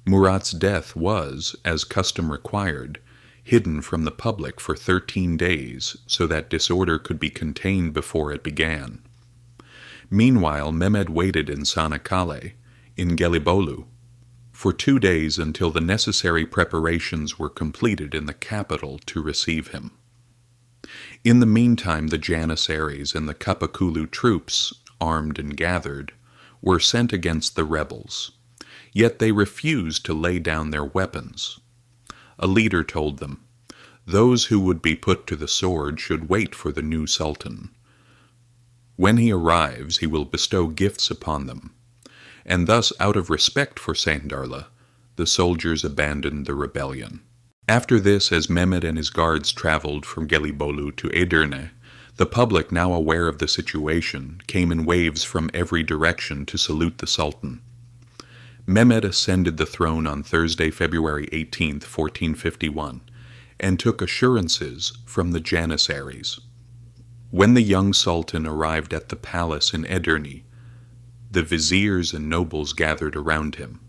Murat's death was, as custom required, hidden from the public for 13 days so that disorder could be contained before it began. Meanwhile, Mehmed waited in Çanakkale, in Gelibolu, for 2 days until the necessary preparations were completed in the capital to receive him. In the meantime, the Janissaries and the Kapakulu troops, armed and gathered, were sent against the rebels. Yet they refused to lay down their weapons. A leader told them, "Those who would be put to the sword should wait for the new sultan. When he arrives, he will bestow gifts upon them." And thus, out of respect for Sandarla, the soldiers abandoned the rebellion. After this, as Mehmed and his guards traveled from Gelibolu to Edirne, the public, now aware of the situation, came in waves from every direction to salute the sultan. Mehmed ascended the throne on Thursday, February 18, 1451, and took assurances from the Janissaries. When the young sultan arrived at the palace in Edirne, the viziers and nobles gathered around him.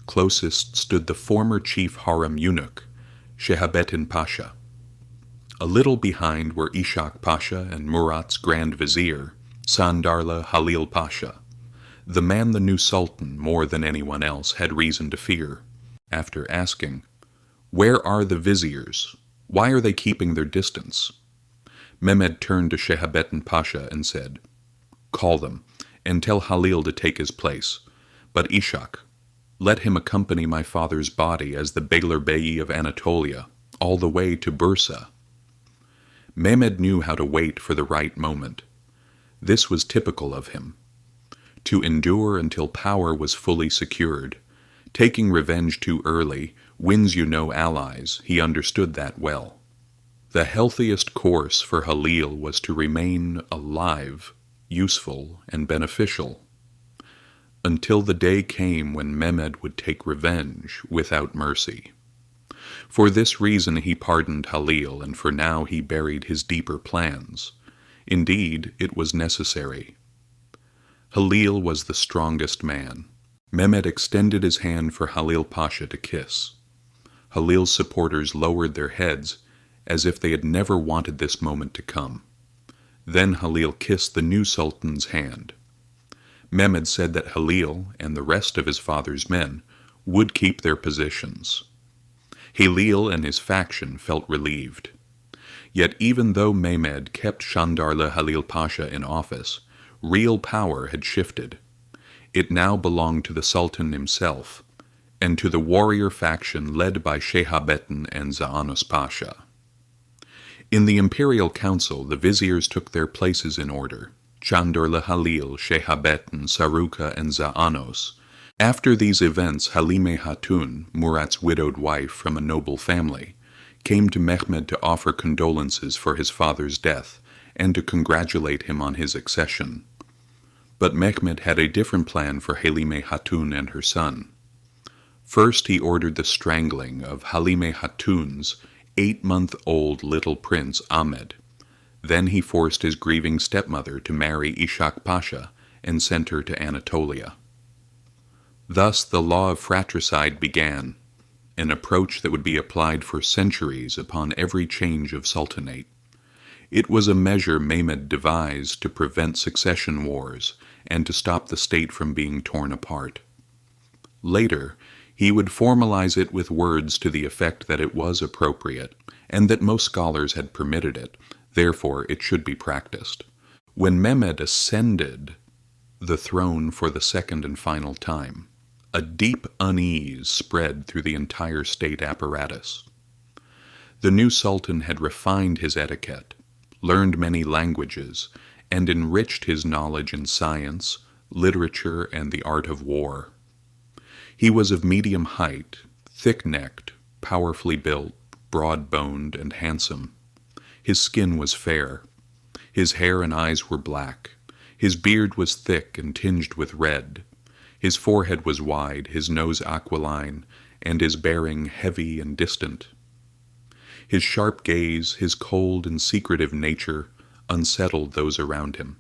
Closest stood the former chief harem eunuch, Şehabettin Pasha. A little behind were Ishak Pasha and Murat's grand vizier, Sandarla Halil Pasha, the man the new sultan, more than anyone else, had reason to fear. After asking, "Where are the viziers? Why are they keeping their distance?" Mehmed turned to Şehabettin Pasha and said, "Call them, and tell Halil to take his place. But Ishak, let him accompany my father's body as the Beylerbeyi of Anatolia, all the way to Bursa." Mehmed knew how to wait for the right moment. This was typical of him. To endure until power was fully secured. Taking revenge too early wins you no allies. He understood that well. The healthiest course for Halil was to remain alive, useful, and beneficial, until the day came when Mehmed would take revenge without mercy. For this reason he pardoned Halil, and for now he buried his deeper plans. Indeed, it was necessary. Halil was the strongest man. Mehmed extended his hand for Halil Pasha to kiss. Halil's supporters lowered their heads as if they had never wanted this moment to come. Then Halil kissed the new sultan's hand. Mehmed said that Halil and the rest of his father's men would keep their positions. Halil and his faction felt relieved. Yet even though Mehmed kept Sandarla Halil Pasha in office, real power had shifted. It now belonged to the Sultan himself, and to the warrior faction led by Şehabettin and Zaanos Pasha. In the imperial council, the viziers took their places in order: Çandorlu Halil, Şehabettin, Saruka, and Zaanos. After these events, Halime Hatun, Murat's widowed wife from a noble family, came to Mehmed to offer condolences for his father's death and to congratulate him on his accession. But Mehmed had a different plan for Halime Hatun and her son. First, he ordered the strangling of Halime Hatun's 8-month-old little prince Ahmed. Then he forced his grieving stepmother to marry Ishak Pasha and sent her to Anatolia. Thus the law of fratricide began, an approach that would be applied for centuries upon every change of sultanate. It was a measure Mehmed devised to prevent succession wars and to stop the state from being torn apart. Later, he would formalize it with words to the effect that it was appropriate, and that most scholars had permitted it, therefore it should be practiced. When Mehmed ascended the throne for the second and final time, a deep unease spread through the entire state apparatus. The new sultan had refined his etiquette, learned many languages, and enriched his knowledge in science, literature, and the art of war. He was of medium height, thick-necked, powerfully built, broad-boned, and handsome. His skin was fair. His hair and eyes were black. His beard was thick and tinged with red. His forehead was wide, his nose aquiline, and his bearing heavy and distant. His sharp gaze, his cold and secretive nature, unsettled those around him.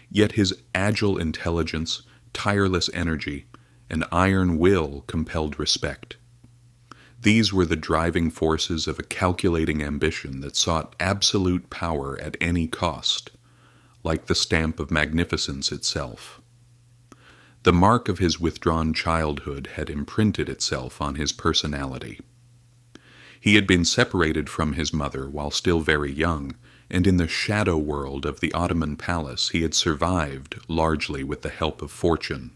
Yet his agile intelligence, tireless energy, An iron will compelled respect. These were the driving forces of a calculating ambition that sought absolute power at any cost, like the stamp of magnificence itself. The mark of his withdrawn childhood had imprinted itself on his personality. He had been separated from his mother while still very young, and in the shadow world of the Ottoman palace he had survived largely with the help of fortune.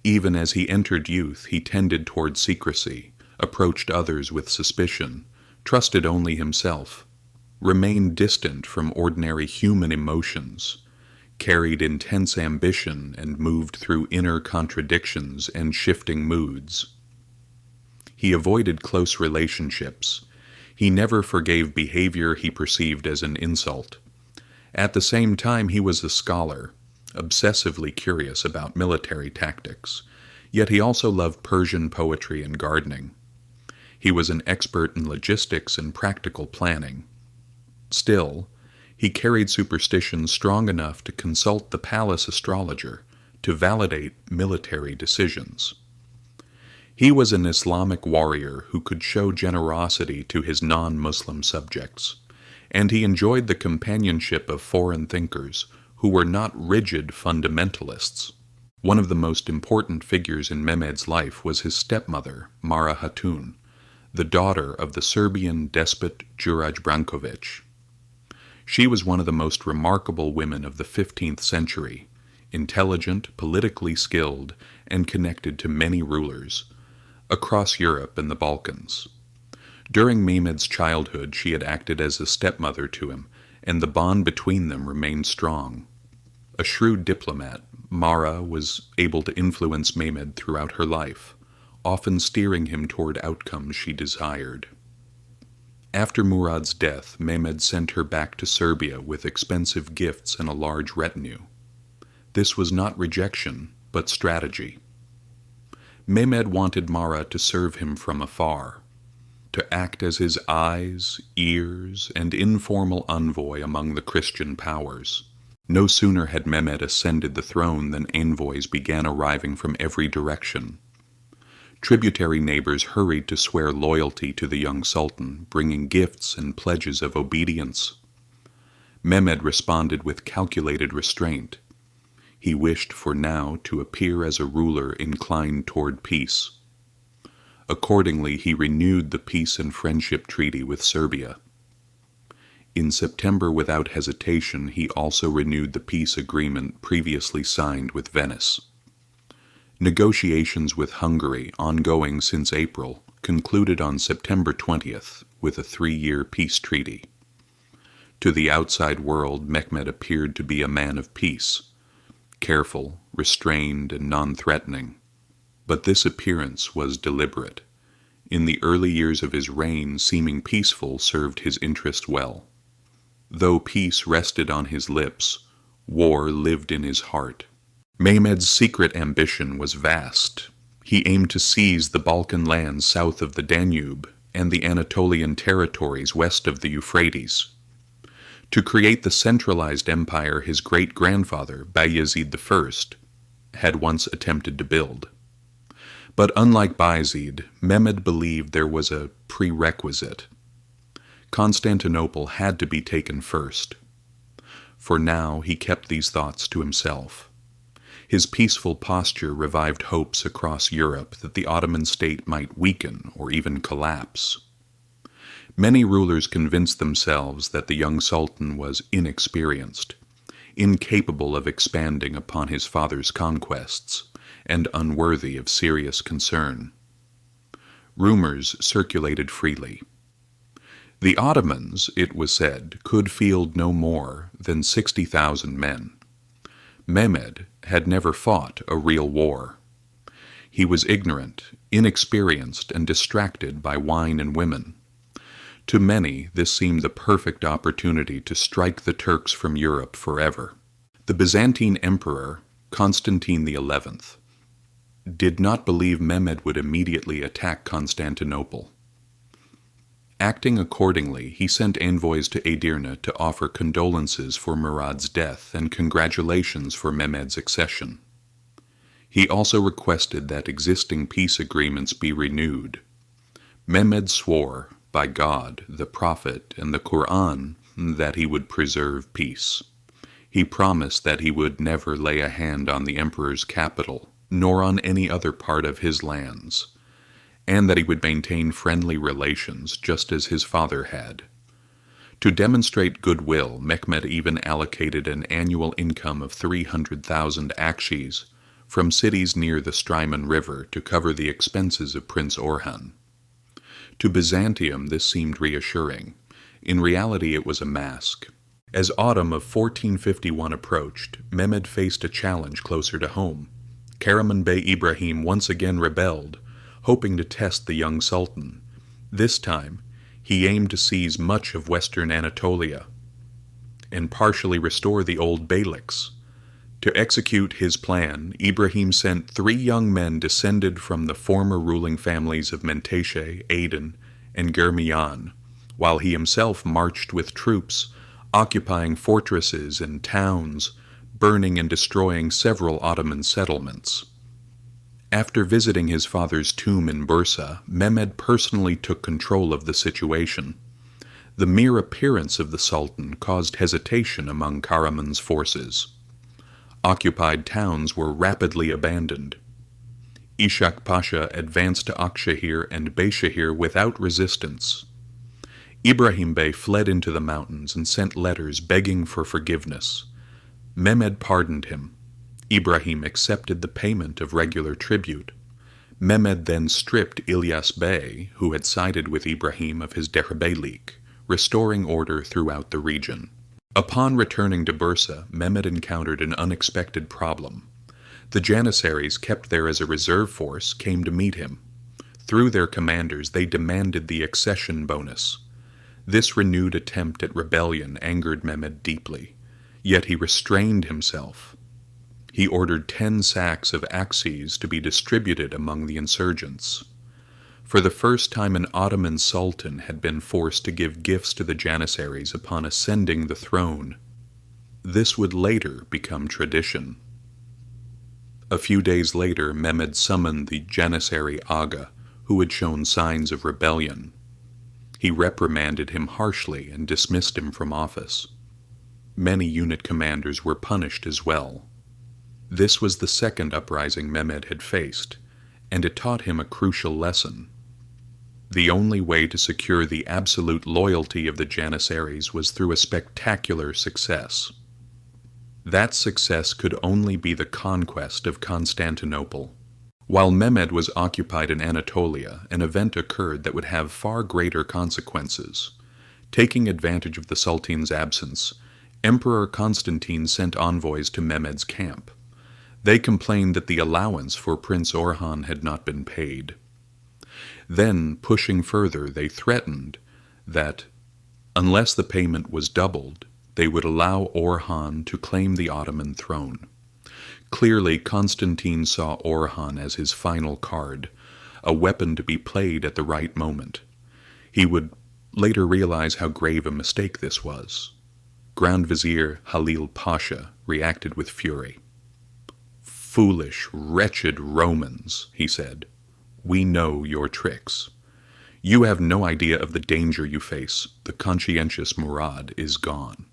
Even as he entered youth, he tended toward secrecy, approached others with suspicion, trusted only himself, remained distant from ordinary human emotions, carried intense ambition, and moved through inner contradictions and shifting moods. He avoided close relationships. He never forgave behavior he perceived as an insult. At the same time, he was a scholar, obsessively curious about military tactics, yet he also loved Persian poetry and gardening. He was an expert in logistics and practical planning. Still, he carried superstition strong enough to consult the palace astrologer to validate military decisions. He was an Islamic warrior who could show generosity to his non-Muslim subjects, and he enjoyed the companionship of foreign thinkers who were not rigid fundamentalists. One of the most important figures in Mehmed's life was his stepmother, Mara Hatun, the daughter of the Serbian despot Juraj Branković. She was one of the most remarkable women of the 15th century, intelligent, politically skilled, and connected to many rulers across Europe and the Balkans. During Mehmed's childhood, she had acted as a stepmother to him, and the bond between them remained strong. A shrewd diplomat, Mara was able to influence Mehmed throughout her life, often steering him toward outcomes she desired. After Murad's death, Mehmed sent her back to Serbia with expensive gifts and a large retinue. This was not rejection, but strategy. Mehmed wanted Mara to serve him from afar, to act as his eyes, ears, and informal envoy among the Christian powers. No sooner had Mehmed ascended the throne than envoys began arriving from every direction. Tributary neighbors hurried to swear loyalty to the young sultan, bringing gifts and pledges of obedience. Mehmed responded with calculated restraint. He wished for now to appear as a ruler inclined toward peace. Accordingly, he renewed the peace and friendship treaty with Serbia. In September, without hesitation, he also renewed the peace agreement previously signed with Venice. Negotiations with Hungary, ongoing since April, concluded on September 20th with a 3-year peace treaty. To the outside world, Mehmed appeared to be a man of peace, careful, restrained, and non-threatening. But this appearance was deliberate. In the early years of his reign, seeming peaceful served his interest well. Though peace rested on his lips, war lived in his heart. Mehmed's secret ambition was vast. He aimed to seize the Balkan lands south of the Danube and the Anatolian territories west of the Euphrates. To create the centralized empire his great-grandfather, Bayezid I, had once attempted to build. But unlike Bayezid, Mehmed believed there was a prerequisite. Constantinople had to be taken first. For now, he kept these thoughts to himself. His peaceful posture revived hopes across Europe that the Ottoman state might weaken or even collapse. Many rulers convinced themselves that the young sultan was inexperienced, incapable of expanding upon his father's conquests, and unworthy of serious concern. Rumors circulated freely. The Ottomans, it was said, could field no more than 60,000 men. Mehmed had never fought a real war. He was ignorant, inexperienced, and distracted by wine and women. To many, this seemed the perfect opportunity to strike the Turks from Europe forever. The Byzantine emperor, Constantine XI, did not believe Mehmed would immediately attack Constantinople. Acting accordingly, he sent envoys to Edirne to offer condolences for Murad's death and congratulations for Mehmed's accession. He also requested that existing peace agreements be renewed. Mehmed swore, by God, the Prophet, and the Quran, that he would preserve peace. He promised that he would never lay a hand on the emperor's capital, nor on any other part of his lands, and that he would maintain friendly relations just as his father had. To demonstrate goodwill, Mehmed even allocated an annual income of 300,000 akshis from cities near the Strymon River to cover the expenses of Prince Orhan. To Byzantium this seemed reassuring. In reality it was a mask. As autumn of 1451 approached, Mehmed faced a challenge closer to home. Karaman Bey Ibrahim once again rebelled, hoping to test the young sultan. This time, he aimed to seize much of western Anatolia and partially restore the old beyliks. To execute his plan, Ibrahim sent 3 young men descended from the former ruling families of Menteşe, Aydın, and Germiyan, while he himself marched with troops, occupying fortresses and towns, burning and destroying several Ottoman settlements. After visiting his father's tomb in Bursa, Mehmed personally took control of the situation. The mere appearance of the Sultan caused hesitation among Karaman's forces. Occupied towns were rapidly abandoned. Ishak Pasha advanced to Akşehir and Beyşehir without resistance. Ibrahim Bey fled into the mountains and sent letters begging for forgiveness. Mehmed pardoned him. Ibrahim accepted the payment of regular tribute. Mehmed then stripped İlyas Bey, who had sided with Ibrahim, of his derbeylik, restoring order throughout the region. Upon returning to Bursa, Mehmed encountered an unexpected problem. The Janissaries, kept there as a reserve force, came to meet him. Through their commanders, they demanded the accession bonus. This renewed attempt at rebellion angered Mehmed deeply, yet he restrained himself. He ordered 10 sacks of akçes to be distributed among the insurgents. For the first time an Ottoman sultan had been forced to give gifts to the Janissaries upon ascending the throne. This would later become tradition. A few days later, Mehmed summoned the Janissary Aga, who had shown signs of rebellion. He reprimanded him harshly and dismissed him from office. Many unit commanders were punished as well. This was the second uprising Mehmed had faced, and it taught him a crucial lesson. The only way to secure the absolute loyalty of the Janissaries was through a spectacular success. That success could only be the conquest of Constantinople. While Mehmed was occupied in Anatolia, an event occurred that would have far greater consequences. Taking advantage of the Sultan's absence, Emperor Constantine sent envoys to Mehmed's camp. They complained that the allowance for Prince Orhan had not been paid. Then, pushing further, they threatened that, unless the payment was doubled, they would allow Orhan to claim the Ottoman throne. Clearly, Constantine saw Orhan as his final card, a weapon to be played at the right moment. He would later realize how grave a mistake this was. Grand Vizier Halil Pasha reacted with fury. "Foolish, wretched Romans," he said, "we know your tricks. You have no idea of the danger you face. The conscientious Murad is gone.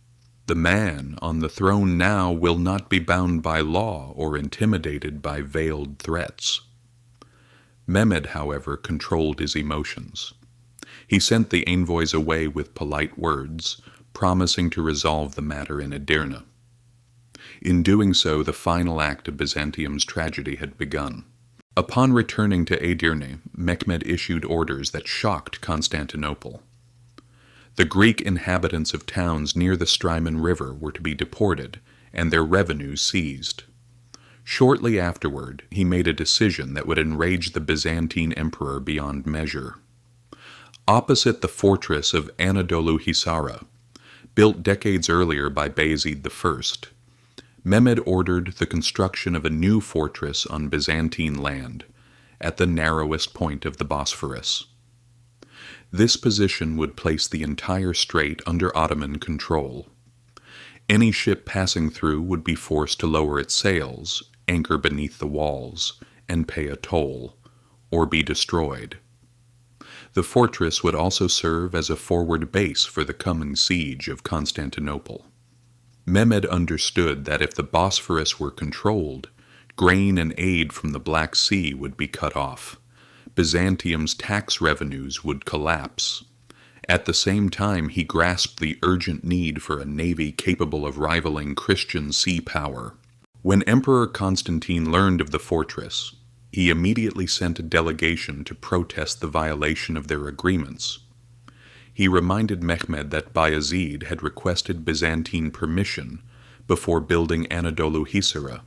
The man on the throne now will not be bound by law or intimidated by veiled threats." Mehmed, however, controlled his emotions. He sent the envoys away with polite words, promising to resolve the matter in Edirne. In doing so, the final act of Byzantium's tragedy had begun. Upon returning to Edirne, Mehmed issued orders that shocked Constantinople. The Greek inhabitants of towns near the Strymon River were to be deported, and their revenues seized. Shortly afterward, he made a decision that would enrage the Byzantine emperor beyond measure. Opposite the fortress of Anadolu Hisara, built decades earlier by Bayezid I, Mehmed ordered the construction of a new fortress on Byzantine land, at the narrowest point of the Bosphorus. This position would place the entire strait under Ottoman control. Any ship passing through would be forced to lower its sails, anchor beneath the walls and pay a toll, or be destroyed. The fortress would also serve as a forward base for the coming siege of Constantinople. Mehmed understood that if the Bosphorus were controlled, grain and aid from the Black Sea would be cut off. Byzantium's tax revenues would collapse. At the same time, he grasped the urgent need for a navy capable of rivaling Christian sea power. When Emperor Constantine learned of the fortress, he immediately sent a delegation to protest the violation of their agreements. He reminded Mehmed that Bayezid had requested Byzantine permission before building Anadolu Hisarı.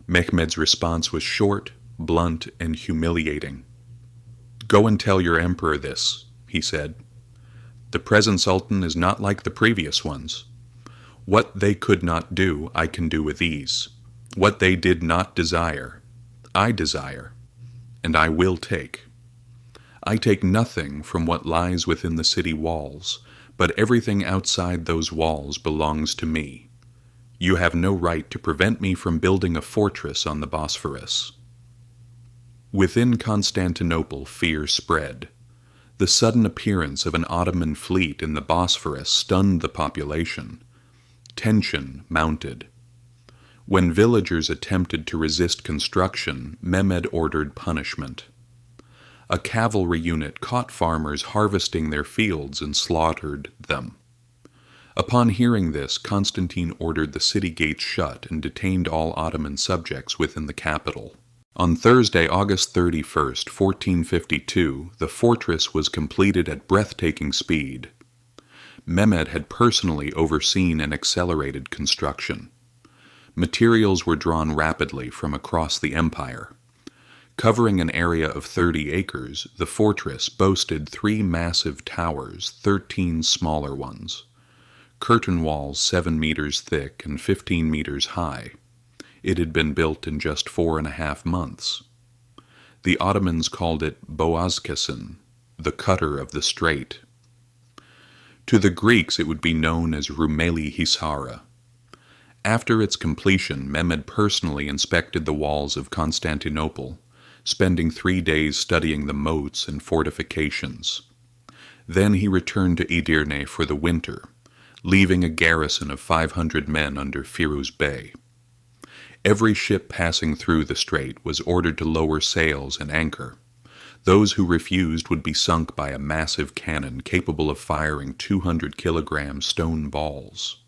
Mehmed's response was short, blunt, and humiliating. "Go and tell your emperor this," he said. "The present sultan is not like the previous ones. What they could not do, I can do with ease. What they did not desire, I desire, and I will take. I take nothing from what lies within the city walls, but everything outside those walls belongs to me. You have no right to prevent me from building a fortress on the Bosphorus." Within Constantinople, fear spread. The sudden appearance of an Ottoman fleet in the Bosphorus stunned the population. Tension mounted. When villagers attempted to resist construction, Mehmed ordered punishment. A cavalry unit caught farmers harvesting their fields and slaughtered them. Upon hearing this, Constantine ordered the city gates shut and detained all Ottoman subjects within the capital. On Thursday, August 31st, 1452, the fortress was completed at breathtaking speed. Mehmed had personally overseen and accelerated construction. Materials were drawn rapidly from across the empire. Covering an area of 30 acres, the fortress boasted 3 massive towers, 13 smaller ones. Curtain walls 7 meters thick and 15 meters high. It had been built in just 4.5 months. The Ottomans called it Boğazkesin, the cutter of the strait. To the Greeks it would be known as Rumeli Hisarı. After its completion, Mehmed personally inspected the walls of Constantinople, spending 3 days studying the moats and fortifications. Then he returned to Edirne for the winter, leaving a garrison of 500 men under Firuz Bey. Every ship passing through the strait was ordered to lower sails and anchor. Those who refused would be sunk by a massive cannon capable of firing 200-kilogram stone balls.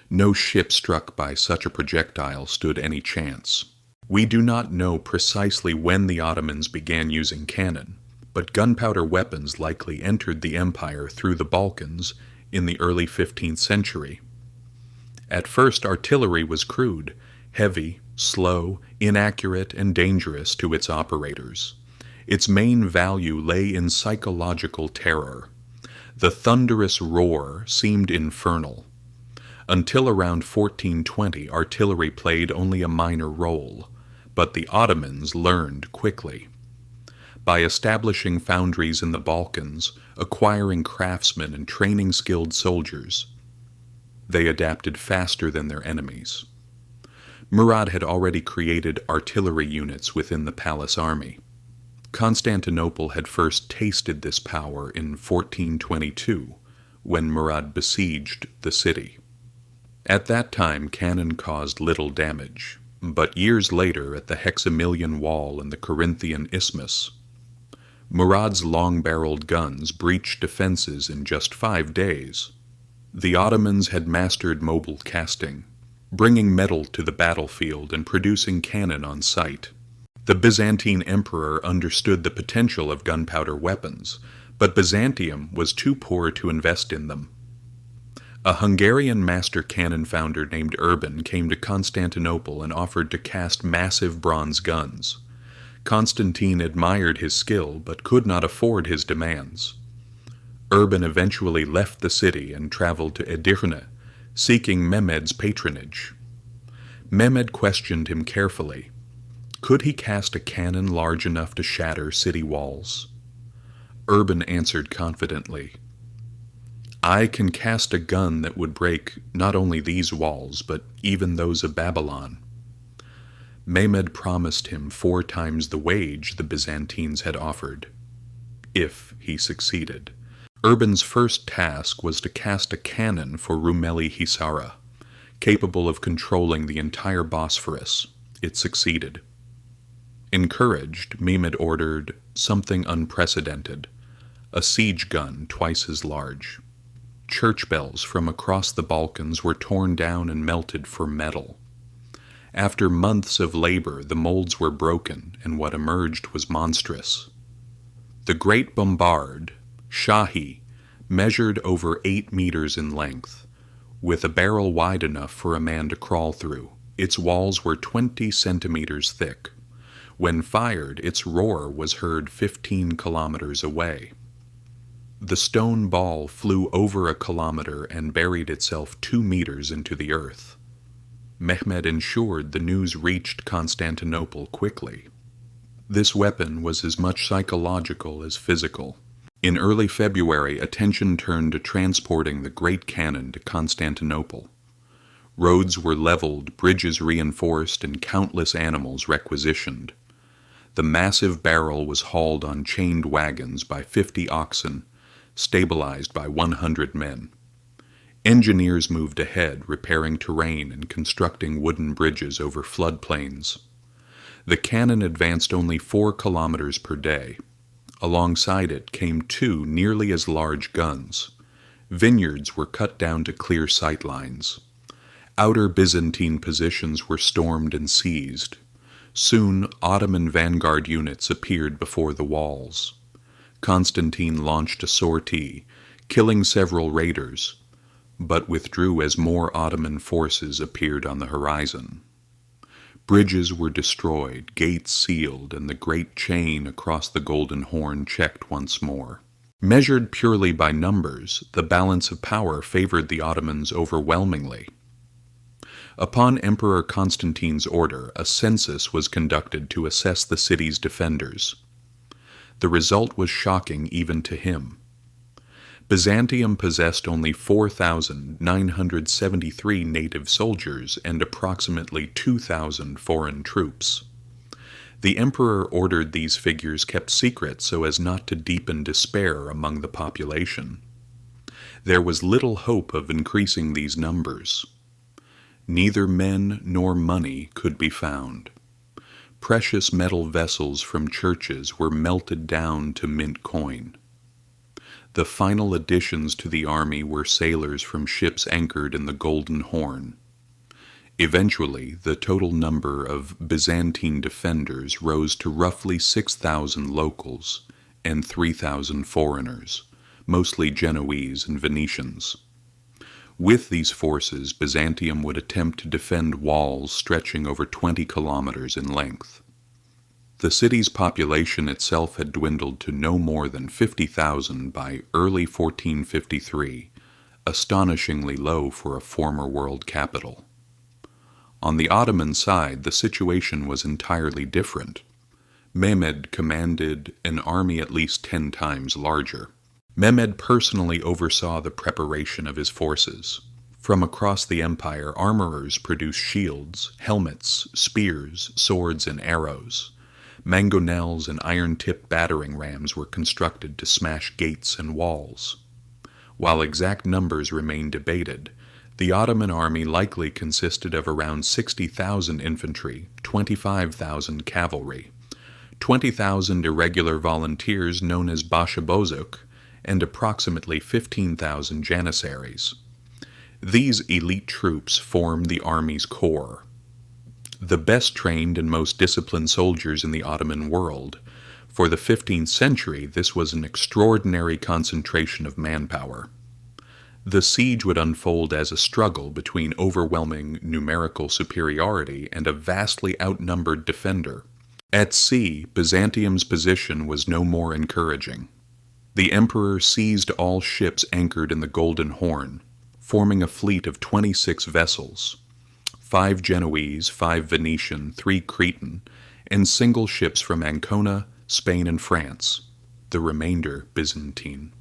No ship struck by such a projectile stood any chance. We do not know precisely when the Ottomans began using cannon, but gunpowder weapons likely entered the empire through the Balkans in the early 15th century. At first, artillery was crude, heavy, slow, inaccurate, and dangerous to its operators. Its main value lay in psychological terror. The thunderous roar seemed infernal. Until around 1420, artillery played only a minor role, but the Ottomans learned quickly. By establishing foundries in the Balkans, acquiring craftsmen and training skilled soldiers, they adapted faster than their enemies. Murad had already created artillery units within the palace army. Constantinople had first tasted this power in 1422, when Murad besieged the city. At that time, cannon caused little damage, but years later, at the Hexamilion Wall and the Corinthian Isthmus, Murad's long-barreled guns breached defenses in just 5 days. The Ottomans had mastered mobile casting, bringing metal to the battlefield and producing cannon on site. The Byzantine emperor understood the potential of gunpowder weapons, but Byzantium was too poor to invest in them. A Hungarian master cannon founder named Urban came to Constantinople and offered to cast massive bronze guns. Constantine admired his skill, but could not afford his demands. Urban eventually left the city and traveled to Edirne, seeking Mehmed's patronage. Mehmed questioned him carefully. Could he cast a cannon large enough to shatter city walls? Urban answered confidently, "I can cast a gun that would break not only these walls, but even those of Babylon." Mehmed promised him 4 times the wage the Byzantines had offered, if he succeeded. Urban's first task was to cast a cannon for Rumeli Hisara, capable of controlling the entire Bosphorus. It succeeded. Encouraged, Mehmed ordered something unprecedented, a siege gun twice as large. Church bells from across the Balkans were torn down and melted for metal. After months of labor, the molds were broken, and what emerged was monstrous. The Great Bombard, Shahi, measured over 8 meters in length, with a barrel wide enough for a man to crawl through. Its walls were 20 centimeters thick. When fired, its roar was heard 15 kilometers away. The stone ball flew over a kilometer and buried itself 2 meters into the earth. Mehmed ensured the news reached Constantinople quickly. This weapon was as much psychological as physical. In early February, attention turned to transporting the great cannon to Constantinople. Roads were leveled, bridges reinforced, and countless animals requisitioned. The massive barrel was hauled on chained wagons by 50 oxen, stabilized by 100 men. Engineers moved ahead, repairing terrain and constructing wooden bridges over floodplains. The cannon advanced only 4 kilometers per day. Alongside it came 2 nearly as large guns. Vineyards were cut down to clear sight lines. Outer Byzantine positions were stormed and seized. Soon, Ottoman vanguard units appeared before the walls. Constantine launched a sortie, killing several raiders, but withdrew as more Ottoman forces appeared on the horizon. Bridges were destroyed, gates sealed, and the great chain across the Golden Horn checked once more. Measured purely by numbers, the balance of power favored the Ottomans overwhelmingly. Upon Emperor Constantine's order, a census was conducted to assess the city's defenders. The result was shocking even to him. Byzantium possessed only 4,973 native soldiers and approximately 2,000 foreign troops. The emperor ordered these figures kept secret so as not to deepen despair among the population. There was little hope of increasing these numbers. Neither men nor money could be found. Precious metal vessels from churches were melted down to mint coin. The final additions to the army were sailors from ships anchored in the Golden Horn. Eventually, the total number of Byzantine defenders rose to roughly 6,000 locals and 3,000 foreigners, mostly Genoese and Venetians. With these forces, Byzantium would attempt to defend walls stretching over 20 kilometers in length. The city's population itself had dwindled to no more than 50,000 by early 1453, astonishingly low for a former world capital. On the Ottoman side, the situation was entirely different. Mehmed commanded an army at least 10 times larger. Mehmed personally oversaw the preparation of his forces. From across the empire, armorers produced shields, helmets, spears, swords, and arrows. Mangonels and iron-tipped battering rams were constructed to smash gates and walls. While exact numbers remain debated, the Ottoman army likely consisted of around 60,000 infantry, 25,000 cavalry, 20,000 irregular volunteers known as bashabozuk, and approximately 15,000 janissaries. These elite troops formed the army's core. The best trained and most disciplined soldiers in the Ottoman world. For the 15th century, this was an extraordinary concentration of manpower. The siege would unfold as a struggle between overwhelming numerical superiority and a vastly outnumbered defender. At sea, Byzantium's position was no more encouraging. The emperor seized all ships anchored in the Golden Horn, forming a fleet of 26 vessels, 5 Genoese, 5 Venetian, 3 Cretan, and single ships from Ancona, Spain, and France, the remainder Byzantine.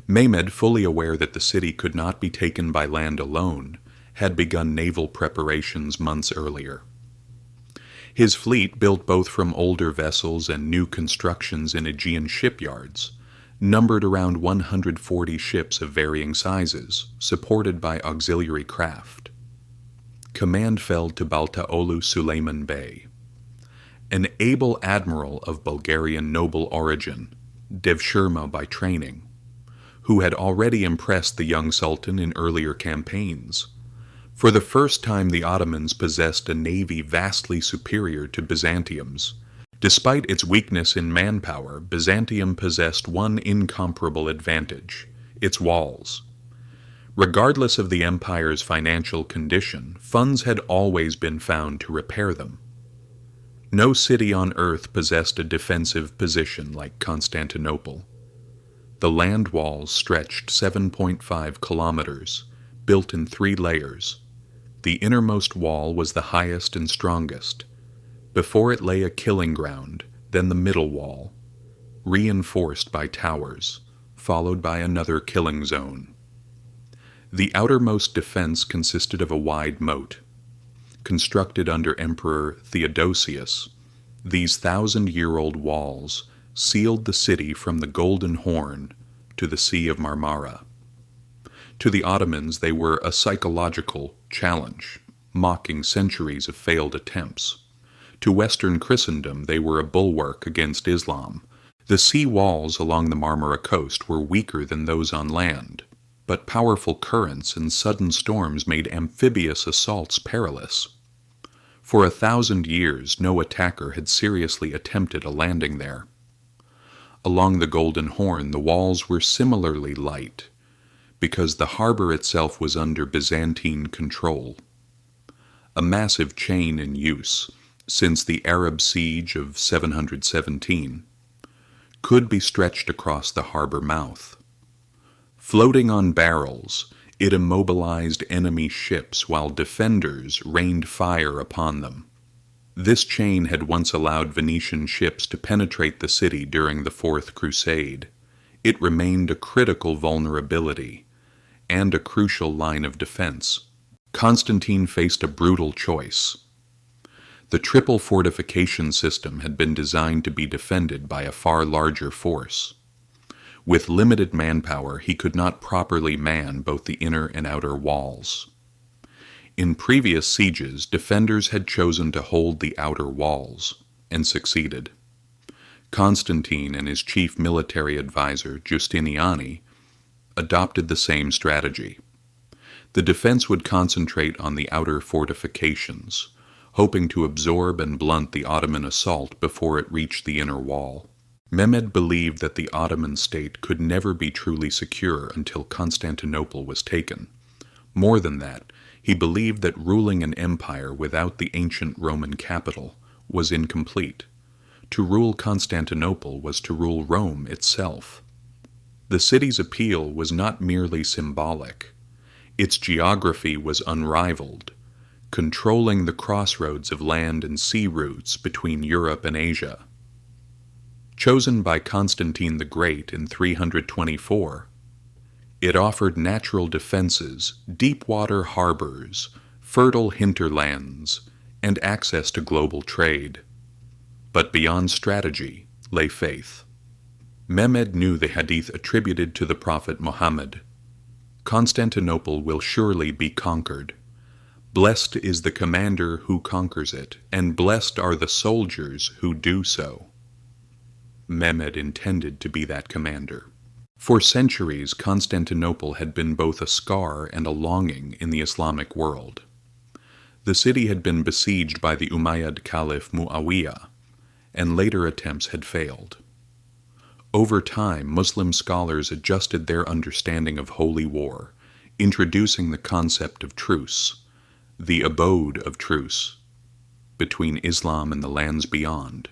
Mehmed, fully aware that the city could not be taken by land alone, had begun naval preparations months earlier. His fleet, built both from older vessels and new constructions in Aegean shipyards, numbered around 140 ships of varying sizes, supported by auxiliary craft. Command fell to Baltaolu Suleiman Bey, an able admiral of Bulgarian noble origin, Devshirme by training, who had already impressed the young sultan in earlier campaigns. For the first time, the Ottomans possessed a navy vastly superior to Byzantium's. Despite its weakness in manpower, Byzantium possessed one incomparable advantage: its walls. Regardless of the empire's financial condition, funds had always been found to repair them. No city on earth possessed a defensive position like Constantinople. The land walls stretched 7.5 kilometers, built in 3 layers. The innermost wall was the highest and strongest. Before it lay a killing ground, then the middle wall, reinforced by towers, followed by another killing zone. The outermost defense consisted of a wide moat. Constructed under Emperor Theodosius, these 1,000-year-old walls sealed the city from the Golden Horn to the Sea of Marmara. To the Ottomans, they were a psychological challenge, mocking centuries of failed attempts. To Western Christendom, they were a bulwark against Islam. The sea walls along the Marmara coast were weaker than those on land, but powerful currents and sudden storms made amphibious assaults perilous. For 1,000 years, no attacker had seriously attempted a landing there. Along the Golden Horn, the walls were similarly light, because the harbor itself was under Byzantine control. A massive chain in use since the Arab siege of 717, could be stretched across the harbor mouth. Floating on barrels, it immobilized enemy ships while defenders rained fire upon them. This chain had once allowed Venetian ships to penetrate the city during the Fourth Crusade. It remained a critical vulnerability and a crucial line of defense. Constantine faced a brutal choice. The triple fortification system had been designed to be defended by a far larger force. With limited manpower, he could not properly man both the inner and outer walls. In previous sieges, defenders had chosen to hold the outer walls, and succeeded. Constantine and his chief military advisor, Justiniani, adopted the same strategy. The defense would concentrate on the outer fortifications, hoping to absorb and blunt the Ottoman assault before it reached the inner wall. Mehmed believed that the Ottoman state could never be truly secure until Constantinople was taken. More than that, he believed that ruling an empire without the ancient Roman capital was incomplete. To rule Constantinople was to rule Rome itself. The city's appeal was not merely symbolic. Its geography was unrivaled, controlling the crossroads of land and sea routes between Europe and Asia. Chosen by Constantine the Great in 324, it offered natural defenses, deep-water harbors, fertile hinterlands, and access to global trade. But beyond strategy lay faith. Mehmed knew the hadith attributed to the Prophet Muhammad: "Constantinople will surely be conquered. Blessed is the commander who conquers it, and blessed are the soldiers who do so." Mehmed intended to be that commander. For centuries, Constantinople had been both a scar and a longing in the Islamic world. The city had been besieged by the Umayyad Caliph Muawiyah, and later attempts had failed. Over time, Muslim scholars adjusted their understanding of holy war, introducing the concept of truce, the abode of truce, between Islam and the lands beyond.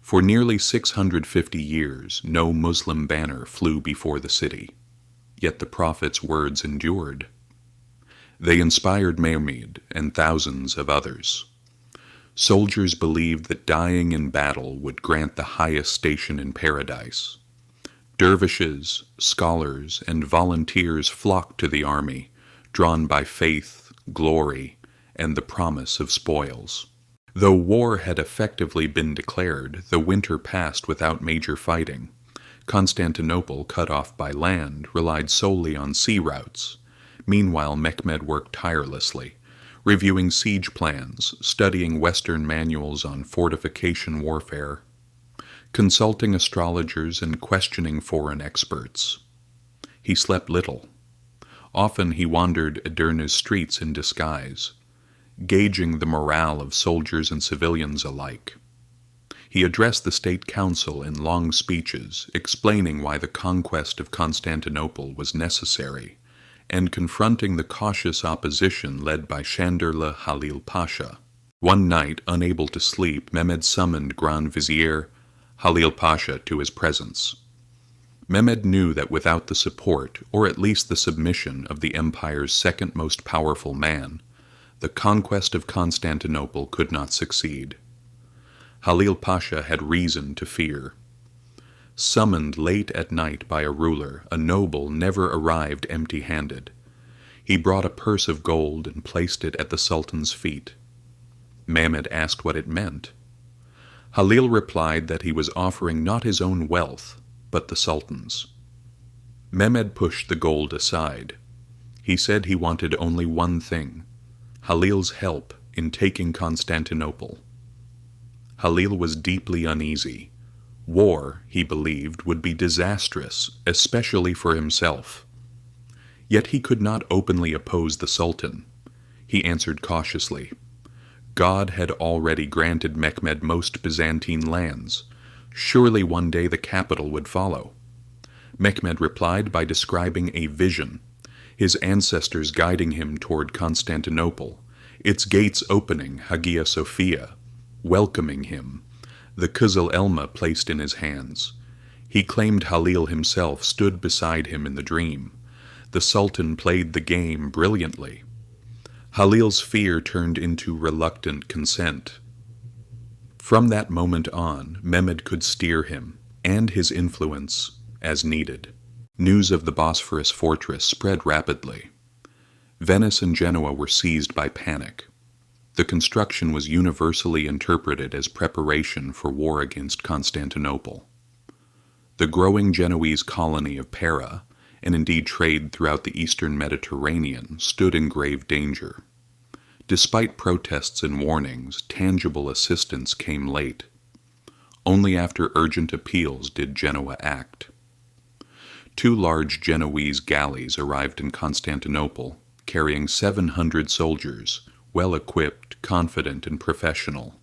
For nearly 650 years, no Muslim banner flew before the city, yet the Prophet's words endured. They inspired Mehmed and thousands of others. Soldiers believed that dying in battle would grant the highest station in paradise. Dervishes, scholars, and volunteers flocked to the army, drawn by faith, glory, and the promise of spoils. Though war had effectively been declared, the winter passed without major fighting. Constantinople, cut off by land, relied solely on sea routes. Meanwhile, Mehmed worked tirelessly, reviewing siege plans, studying Western manuals on fortification warfare, consulting astrologers and questioning foreign experts. He slept little. Often he wandered Edirne's streets in disguise, gauging the morale of soldiers and civilians alike. He addressed the state council in long speeches, explaining why the conquest of Constantinople was necessary, and confronting the cautious opposition led by Chanderla Halil Pasha. One night, unable to sleep, Mehmed summoned Grand Vizier Halil Pasha to his presence. Mehmed knew that without the support, or at least the submission, of the empire's second most powerful man, the conquest of Constantinople could not succeed. Halil Pasha had reason to fear. Summoned late at night by a ruler, a noble never arrived empty-handed. He brought a purse of gold and placed it at the Sultan's feet. Mehmed asked what it meant. Halil replied that he was offering not his own wealth, but the Sultan's. Mehmed pushed the gold aside. He said he wanted only one thing: Halil's help in taking Constantinople. Halil was deeply uneasy. War, he believed, would be disastrous, especially for himself. Yet he could not openly oppose the Sultan. He answered cautiously. God had already granted Mehmed most Byzantine lands. Surely one day the capital would follow. Mehmed replied by describing a vision, his ancestors guiding him toward Constantinople, its gates opening, Hagia Sophia, welcoming him, the Kızıl Elma placed in his hands. He claimed Halil himself stood beside him in the dream. The Sultan played the game brilliantly. Halil's fear turned into reluctant consent. From that moment on, Mehmed could steer him, and his influence, as needed. News of the Bosphorus fortress spread rapidly. Venice and Genoa were seized by panic. The construction was universally interpreted as preparation for war against Constantinople. The growing Genoese colony of Pera, and indeed trade throughout the eastern Mediterranean, stood in grave danger. Despite protests and warnings, tangible assistance came late. Only after urgent appeals did Genoa act. 2 large Genoese galleys arrived in Constantinople, carrying 700 soldiers, well-equipped, confident, and professional.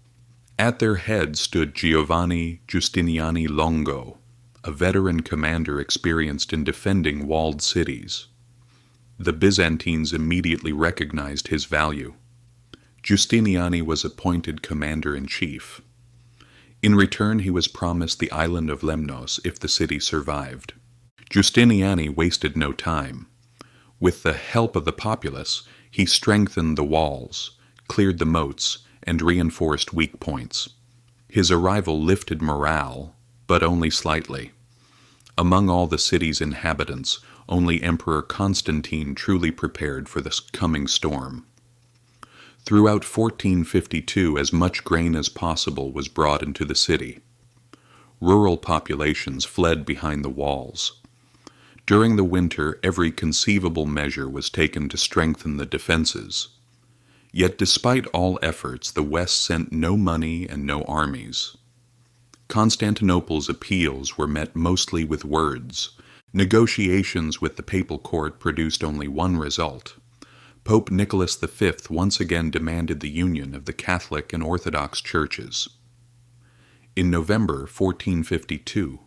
At their head stood Giovanni Giustiniani Longo, a veteran commander experienced in defending walled cities. The Byzantines immediately recognized his value. Giustiniani was appointed commander-in-chief. In return, he was promised the island of Lemnos if the city survived. Giustiniani wasted no time. With the help of the populace, he strengthened the walls, cleared the moats, and reinforced weak points. His arrival lifted morale, but only slightly. Among all the city's inhabitants, only Emperor Constantine truly prepared for the coming storm. Throughout 1452, as much grain as possible was brought into the city. Rural populations fled behind the walls. During the winter, every conceivable measure was taken to strengthen the defenses. Yet despite all efforts, the West sent no money and no armies. Constantinople's appeals were met mostly with words. Negotiations with the papal court produced only one result. Pope Nicholas V once again demanded the union of the Catholic and Orthodox churches. In November 1452,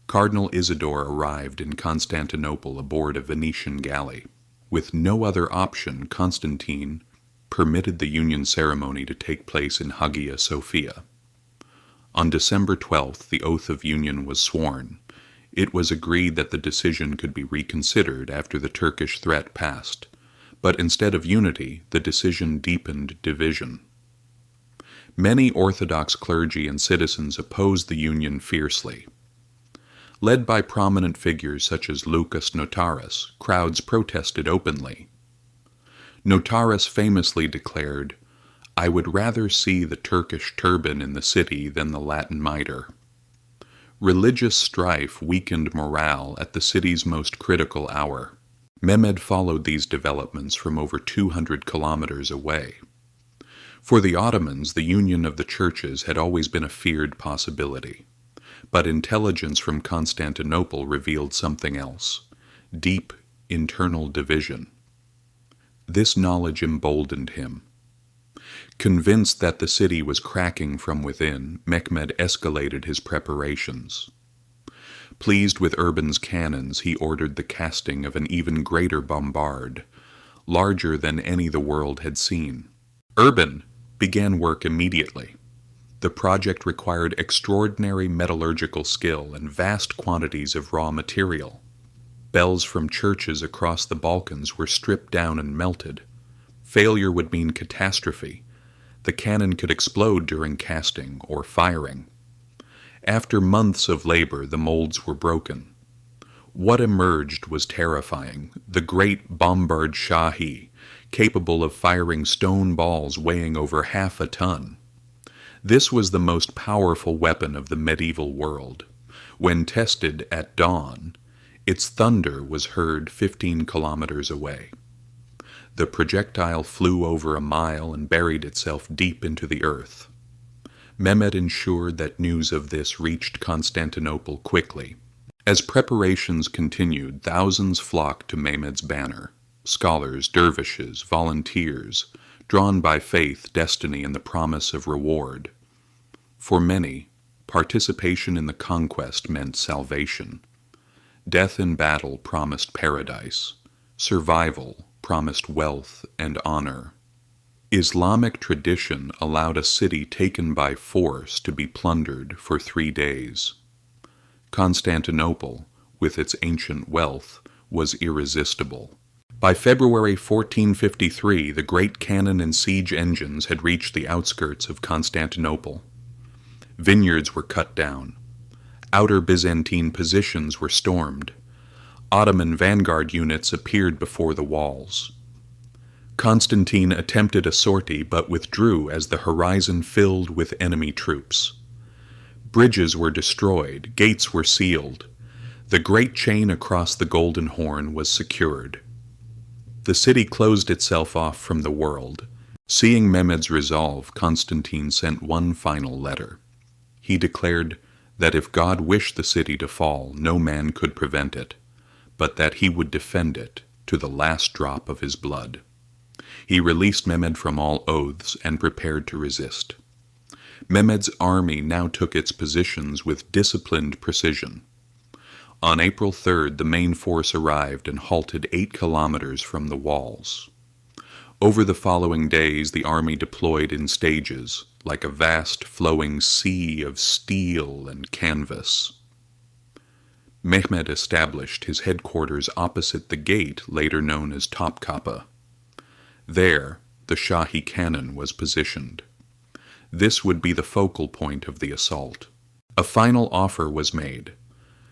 Cardinal Isidore arrived in Constantinople aboard a Venetian galley. With no other option, Constantine permitted the union ceremony to take place in Hagia Sophia. On December 12th, the oath of union was sworn. It was agreed that the decision could be reconsidered after the Turkish threat passed, but instead of unity, the decision deepened division. Many Orthodox clergy and citizens opposed the union fiercely. Led by prominent figures such as Lucas Notaras, crowds protested openly. Notaras famously declared, I would rather see the Turkish turban in the city than the Latin mitre. Religious strife weakened morale at the city's most critical hour. Mehmed followed these developments from over 200 kilometers away. For the Ottomans, the union of the churches had always been a feared possibility. But intelligence from Constantinople revealed something else: deep internal division. This knowledge emboldened him. Convinced that the city was cracking from within, Mehmed escalated his preparations. Pleased with Urban's cannons, he ordered the casting of an even greater bombard, larger than any the world had seen. Urban began work immediately. The project required extraordinary metallurgical skill and vast quantities of raw material. Bells from churches across the Balkans were stripped down and melted. Failure would mean catastrophe. The cannon could explode during casting or firing. After months of labor, the molds were broken. What emerged was terrifying: the great bombard Shahi, capable of firing stone balls weighing over half a ton. This was the most powerful weapon of the medieval world. When tested at dawn, its thunder was heard 15 kilometers away. The projectile flew over a mile and buried itself deep into the earth. Mehmed ensured that news of this reached Constantinople quickly. As preparations continued, thousands flocked to Mehmed's banner: scholars, dervishes, volunteers, drawn by faith, destiny, and the promise of reward. For many, participation in the conquest meant salvation. Death in battle promised paradise. Survival promised wealth and honor. Islamic tradition allowed a city taken by force to be plundered for 3 days. Constantinople, with its ancient wealth, was irresistible. By February 1453, the great cannon and siege engines had reached the outskirts of Constantinople. Vineyards were cut down. Outer Byzantine positions were stormed. Ottoman vanguard units appeared before the walls. Constantine attempted a sortie but withdrew as the horizon filled with enemy troops. Bridges were destroyed, gates were sealed. The great chain across the Golden Horn was secured. The city closed itself off from the world. Seeing Mehmed's resolve, Constantine sent one final letter. He declared that if God wished the city to fall, no man could prevent it, but that he would defend it to the last drop of his blood. He released Mehmed from all oaths and prepared to resist. Mehmed's army now took its positions with disciplined precision. On April 3rd, the main force arrived and halted 8 kilometers from the walls. Over the following days, the army deployed in stages, like a vast flowing sea of steel and canvas. Mehmed established his headquarters opposite the gate later known as Topkapı. There, the Shahi cannon was positioned. This would be the focal point of the assault. A final offer was made: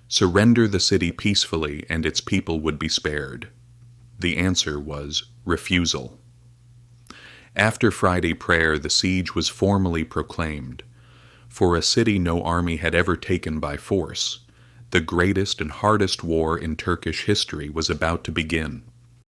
surrender the city peacefully and its people would be spared. The answer was refusal. After Friday prayer, the siege was formally proclaimed. For a city no army had ever taken by force, the greatest and hardest war in Turkish history was about to begin.